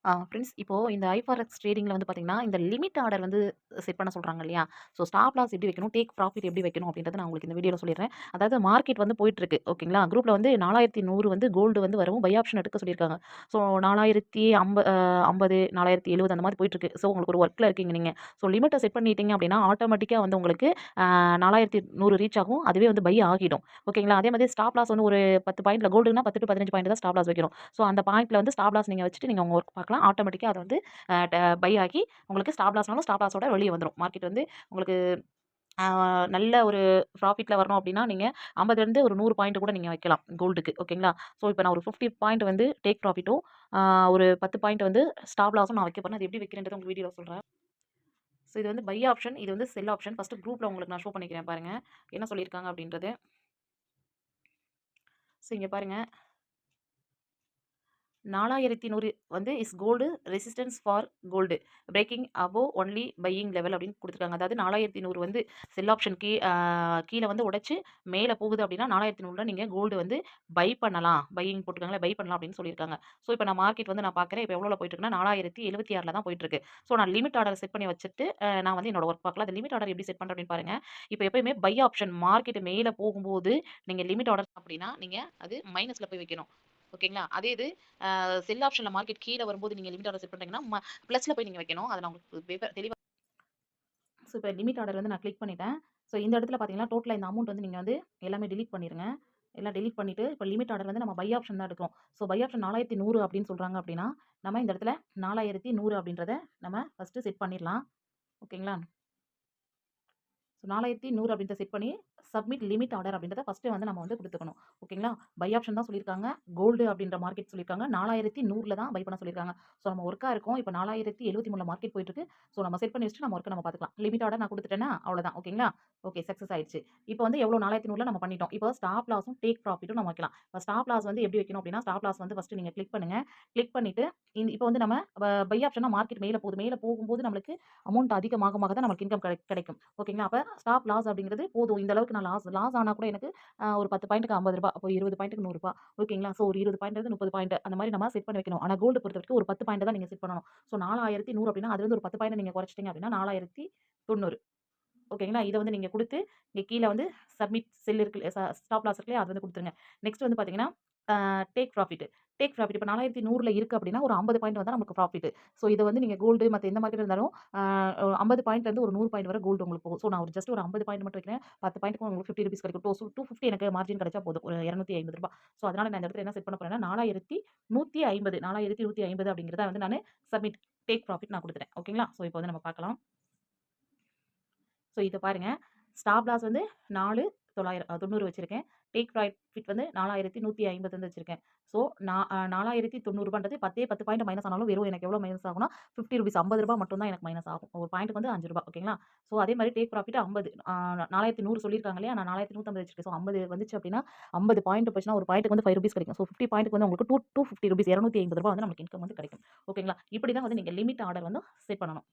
Friends இப்போ இந்த ஐஃபாரெக்ஸ் ட்ரேடிங்ல வந்து பார்த்தீங்கன்னா, இந்த லிமிட் ஆர்டர் வந்து செட் பண்ண சொல்றாங்க இல்லையா? ஸோ ஸ்டாப் லாஸ் எப்படி வைக்கணும்? டேக் ப்ராஃபிட் எப்படி வைக்கணும்? அப்படின்றத நான் உங்களுக்கு இந்த வீடியோல சொல்லிடுறேன். அதாவது மார்க்கெட் வந்து போயிட்டுருக்கு. ஓகேங்களா? குரூப்ல வந்து 4100 வந்து கோல்டு வந்து வரவும் பை ஆப்ஷன் எடுக்க சொல்லியிருக்காங்க. ஸோ 4050 4070 அந்த மாரி போயிட்டுருக்கு. ஸோ உங்களுக்கு ஒரு ஒர்க்ல இருக்கீங்க நீங்க. ஸோ லிமிட்ட செட் பண்ணிட்டீங்க அப்படின்னா, ஆட்டோமேட்டிக்கா வந்து உங்களுக்கு 4100 ரீச் ஆகும். அதுவே வந்து பை ஆகிடும். ஓகேங்களா? அதே மாதிரி ஸ்டாப் லாஸ் வந்து ஒரு 10 பாயிண்ட்ல கோல்டுனா 10 டூ 15 பாயிண்ட் தான் ஸ்டாப் லாஸ் வைக்கணும். ஸோ அந்த பாயிண்ட்ல வந்து ஸ்டாப் லாஸ் நீங்க வச்சுட்டு நீங்க உங்க ஒர்க் பார்க்கலாம். ஆட்டோமேட்டிக்கா அது வந்து அ ட பை ஆகி உங்களுக்கு ஸ்டாப் லாஸ்னாலும் ஸ்டாப் லாஸோட வெளிய வந்துரும். மார்க்கெட் வந்து உங்களுக்கு அ நல்ல ஒரு ப்ராஃபிட்ல வரணும் அப்டின்னா, நீங்க 50லருந்து ஒரு 100 பாயிண்ட் கூட நீங்க வைக்கலாம் கோல்டுக்கு. ஓகேங்களா? ஸோ இப்ப நான் ஒரு 50 பாயிண்ட் வந்து டேக் ப்ராஃபிட்டும், ஒரு 10 பாயிண்ட் வந்து ஸ்டாப் லாஸும் நான் வைக்க போறேன். அது எப்படி வைக்கிறேன்றத உங்களுக்கு வீடியோல சொல்றேன். ஸோ இது வந்து பை ஆப்ஷன், இது வந்து செல் ஆப்ஷன். ஃபர்ஸ்ட் குரூப்ல உங்களுக்கு நான் ஷோ பண்ணிக்கிறேன் பாருங்க. என்ன சொல்லியிருக்காங்க அப்டின்றது. ஸோ இங்க பாருங்க. 4100 வந்து is gold resistance for gold breaking above only buying level அப்படின்னு கொடுத்துருக்காங்க. அதாவது 4100 வந்து செல் ஆப்ஷன் கீழே வந்து உடைச்சு மேலே போகுது அப்படின்னா 4100 நீங்க கோல்டு வந்து பை பண்ணலாம். பையிங் போட்டுருக்காங்களே பை பண்ணலாம் அப்படின்னு சொல்லியிருக்காங்க. ஸோ இப்போ நான் மார்க்கெட் வந்து நான் பார்க்குறேன். இப்போ எவ்வளோ போயிட்டு இருக்குன்னா 4076 தான் போயிட்டு இருக்கு. ஸோ நான் லிமிட் ஆர்டர் செட் பண்ணி வச்சுட்டு நான் வந்து என்னோட ஒர்க் பார்க்கலாம். அந்த லிமிட் ஆர்டர் எப்படி செட் பண்ணுறேன் அப்படின்னு பாருங்க. இப்போ எப்பயுமே பை ஆப்ஷன் மார்க்கெட் மேலே போகும்போது நீங்க லிமிட் ஆர்டர் அப்படின்னா நீங்க அது மைனஸ்ல போய் வைக்கணும். ஓகேங்களா? அதே இது செல் ஆப்ஷன்ல மார்க்கெட் கீழ வரும்போது நீங்க லிமிட் ஆர்டர் செட் பண்றீங்கன்னா, பிளஸ்ல போய் நீங்க வைக்கணும். அத நான் உங்களுக்கு தெளிவா ஸோ இப்ப லிமிட் ஆர்டர் வந்து நான் கிளிக் பண்ணிட்டேன். ஸோ இந்த இடத்துல பார்த்தீங்கன்னா, டோட்டலா இந்த அமௌண்ட் வந்து நீங்க வந்து எல்லாமே டெலீட் பண்ணிருங்க. எல்லாம் டெலீட் பண்ணிட்டு, இப்ப லிமிட் ஆர்டர் வந்து நம்ம பை ஆப்ஷன் தான் எடுக்கிறோம். ஸோ பை ஆப்ஷன் 4100 அப்படின்னு சொல்றாங்க அப்படின்னா, நம்ம இந்த இடத்துல 4100 அப்படின்றத நம்ம ஃபர்ஸ்ட்டு செட் பண்ணிரலாம். ஓகேங்களா? ஸோ 4100 அப்படின்றத செட் பண்ணி, சப்மிட் லிமிட் ஆர்டர் அப்படின்றத ஃபர்ஸ்ட்டு வந்து நம்ம வந்து குடுத்துக்கணும். ஓகேங்களா? பை ஆப்ஷன் தான் சொல்லியிருக்காங்க. கோல்டு அப்படின்ற மார்க்கெட் சொல்லியிருக்காங்க. 4100ல தான் பை பண்ண சொல்லியிருக்காங்க. ஸோ நம்ம ஒர்க்கா இருக்கோம். இப்ப 4073ல மார்க்கெட் போயிட்டுருக்கு. ஸோ நம்ம செட் பண்ணி வச்சுட்டு நம்ம ஒர்க்க நம்ம பார்த்துக்கலாம். லிமிட் ஆர்டர் நான் குடுத்துட்டேன்னா, அவ்வளோதான். ஓகேங்களா? ஓகே சக்சஸ் ஆயிடுச்சு. இப்ப வந்து எவ்வளோ 4100ல நம்ம பண்ணிட்டோம். இப்போ ஸ்டாப் லாஸும், டேக் ப்ராஃபிட்டும் நம்ம வைக்கலாம். இப்ப ஸ்டாப் லாஸ் வந்து எப்படி வைக்கணும் அப்படின்னா, ஸ்டாப் லாஸ் வந்து ஃபர்ஸ்ட்டு நீங்க கிளிக் பண்ணுங்க. கிளிக் பண்ணிட்டு, இப்ப வந்து நம்ம பை ஆப்ஷன்னா மார்க்கெட் மேல போகுது. மேல போகும்போது நம்மளுக்கு அமௌண்ட் அதிகமாக தான் நமக்கு இன்கம் கிடைக்கும். ஓகேங்களா? அப்ப ஸ்டாப் லாஸ் அப்படிங்கிறது போதும். இந்த அளவுக்கு நான் லாஸ் லாஸ் ஆனா கூட எனக்கு ஒரு 10 பாயிண்ட்க்கு ரூ. 50 அப்போ 20 பாயிண்ட்க்கு ரூ. 100 ஓகேங்களா? ஸோ ஒரு 20 பாயிண்ட்லேருந்து 30 பாயிண்ட் அந்த மாரி நம்ம செட் பண்ணி வைக்கணும். ஆனா கோல்டு பொறுத்தவரைக்கும் ஒரு 10 பாயிண்ட் தான் நீங்க செட் பண்ணணும். ஸோ 4100 அப்படின்னா அதுலேருந்து ஒரு 10 பாயிண்ட் நீங்க குறைச்சிட்டீங்க அப்படின்னா 4090 ஓகேங்களா? இத வந்து நீங்க குடுத்து, இங்க கீழ வந்து சப்மிட் செல் இருக்கு ஸ்டாப் லாஸ் இருக்கு இல்லையா? அது வந்து குடுத்துருங்க. நெக்ஸ்ட் வந்து பார்த்தீங்கன்னா, டேக் ப்ராஃபிட். டேக் ப்ராஃபிட் இப்ப 4100ல இருக்கு அப்படின்னா, ஒரு 50 பாயிண்ட் வந்தா நமக்கு ப்ராஃபிட். ஸோ இத வந்து நீங்க கோல்டு மத்த எந்த மார்க்கெட் இருந்தாலும், 50 பாயிண்ட்லேருந்து ஒரு 100 பாயிண்ட் வரை கோல்டு உங்களுக்கு போகும். ஸோ நான் ஒரு ஜஸ்ட் ஒரு 50 பாயிண்ட் மட்டும் வைக்கிறேன். 10 பாயிண்ட்க்கு உங்களுக்கு ₹50 கிடைக்கும். 250 எனக்கு மார்ஜின் கிடைச்சா போதும். ஒரு ரூ. 250. ஸோ அதனால நான் இந்த இடத்துல என்ன செட் பண்ண போறேன்னா, 4150 அப்படிங்கிறத வந்து நானு சப்மிட் டேக் ப்ராஃபிட் நான் குடுத்துட்டேன். ஓகேங்களா? ஸோ இப்போ வந்து நம்ம பார்க்கலாம். ஸோ இத பாருங்க. ஸ்டாப் லாஸ் வந்து 4,990 வச்சிருக்கேன். டேக் ப்ராஃபிட் வந்து 4,150 வந்து வச்சிருக்கேன். ஸோ நான் ரூ. 4,900ன்றது 10 பாயிண்ட் மைனஸ் ஆனாலும் வெறும் எனக்கு எவ்வளோ மைனஸ் ஆகும்னா, ₹50 ரூ. 50 மட்டும் தான் எனக்கு மைனஸ் ஆகும். ஒரு பாயிண்ட்க்கு வந்து ரூ. 5 ஓகேங்களா? ஸோ அதே மாரி டேக் ப்ராஃபிட் 50 4,100 சொல்லியிருக்காங்க இல்லையா? நான் 4,150 வச்சிருக்கேன். ஸோ 50 வந்துச்சு அப்படின்னா, 50 பாயிண்ட் போச்சுன்னா ஒரு பாயிண்ட்க்கு வந்து ₹5 கிடைக்கும். ஸோ 50 பாயிண்ட்க்கு வந்து உங்களுக்கு $250 250 வந்து நமக்கு இன்கம் வந்து கிடைக்கும். ஓகேங்களா? இப்படி தான் வந்து நீங்க லிமிட் ஆர்டர் வந்து செட் பண்ணணும்.